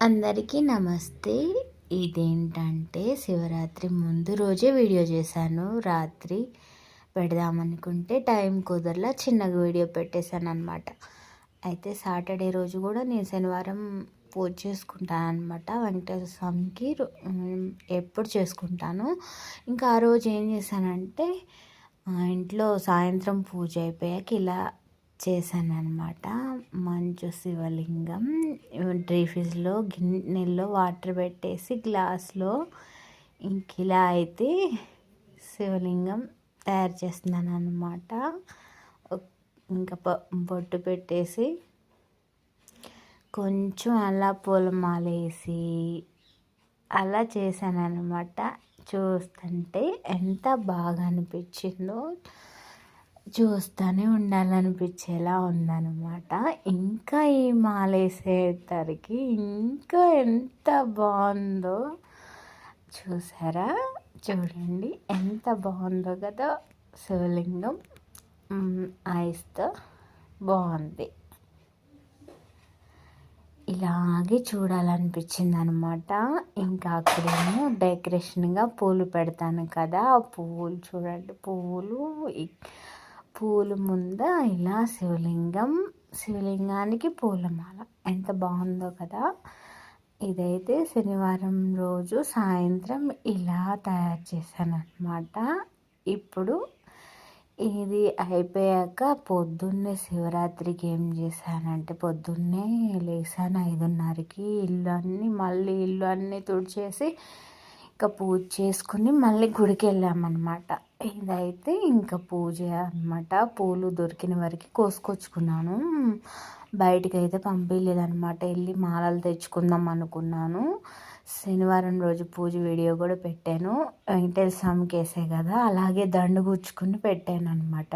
అందరికీ నమస్తే. ఇదేంటంటే శివరాత్రి ముందు రోజే వీడియో చేశాను. రాత్రి పెడదామనుకుంటే టైం కుదరలా, చిన్నగా వీడియో పెట్టేశాను అనమాట. అయితే సాటర్డే రోజు కూడా నేను శనివారం పూజ చేసుకుంటాను అనమాట. వెంకటేశ్వర స్వామికి ఎప్పుడు చేసుకుంటాను. ఇంకా ఆ రోజు ఏం చేశానంటే ఇంట్లో సాయంత్రం పూజ అయిపోయాక ఇలా చేశాను అనమాట. మంచు శివలింగం డ్రీఫీస్లో గిన్నెల్లో వాటర్ పెట్టేసి గ్లాస్లో ఇంక ఇలా అయితే శివలింగం తయారు చేస్తున్నాను అనమాట. ఇంకా బొట్టు పెట్టేసి కొంచెం అలా పూలమాల వేసి అలా చేశాను అనమాట. చూస్తుంటే ఎంత బాగా అనిపించిందో, చూస్తూనే ఉండాలనిపించేలా ఉందన్నమాట. ఇంకా ఈ మాల వేసేసరికి ఇంకా ఎంత బాగుందో చూసారా, చూడండి ఎంత బాగుందో కదా. శివలింగం ఐస్తో బాగుంది. ఇలాగే చూడాలనిపించింది అనమాట. ఇంకా అక్కడేమో డెకరేషన్గా పూలు పెడతాను కదా, ఆ పువ్వులు చూడండి, పూలు ముంద ఇలా శివలింగానికి పూలమాల ఎంత బాగుందో కదా. ఇదైతే శనివారం రోజు సాయంత్రం ఇలా తయారు చేశాను అనమాట. ఇప్పుడు ఇది అయిపోయాక పొద్దున్నే శివరాత్రికి ఏం చేశానంటే పొద్దున్నే లేసాను 5:30కి. ఇల్లు అన్నీ తుడిచేసి ఇంకా పూజ చేసుకుని మళ్ళీ గుడికి వెళ్ళామన్నమాట. ఇదైతే ఇంకా పూజ అనమాట. పూలు దొరికిన వరకు కోసుకొచ్చుకున్నాను, బయటికి అయితే పంపించలేదన్నమాట. వెళ్ళి మాలలు తెచ్చుకుందాం అనుకున్నాను. శనివారం రోజు పూజ వీడియో కూడా పెట్టాను. వెంకటేశ్వర స్వామికి వేసే కదా, అలాగే దండు గుచ్చుకుని పెట్టాను అనమాట.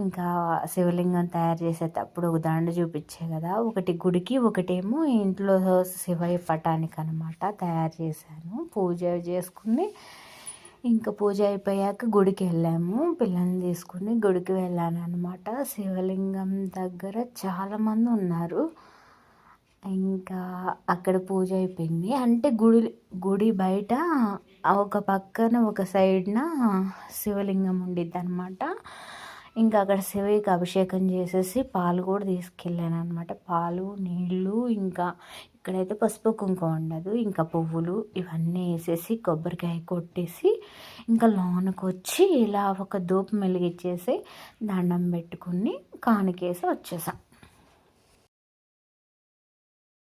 ఇంకా శివలింగం తయారు చేసేటప్పుడు ఒక దండు చూపించే కదా, ఒకటి గుడికి ఒకటేమో ఇంట్లో శివయ్య పటానికి అనమాట తయారు చేశాను. పూజ చేసుకుని ఇంకా పూజ అయిపోయాక గుడికి వెళ్ళాము. పిల్లల్ని తీసుకుని గుడికి వెళ్ళాను అనమాట. శివలింగం దగ్గర చాలామంది ఉన్నారు. ఇంకా అక్కడ పూజ అయిపోయింది. అంటే గుడి బయట ఒక పక్కన ఒక సైడ్న శివలింగం ఉండిద్ది అనమాట. ఇంకా అక్కడ శివయ్యకి అభిషేకం చేసేసి పాలు కూడా తీసుకెళ్ళాను అనమాట. పాలు, నీళ్ళు, ఇంకా ఇక్కడైతే పసుపు కుంకుమ ఉండదు, ఇంకా పువ్వులు ఇవన్నీ వేసేసి కొబ్బరికాయ కొట్టేసి ఇంకా లోనకు వచ్చి ఇలా ఒక ధూపం వెలిగించేసి దండం పెట్టుకుని కానికేసి వచ్చేసాం.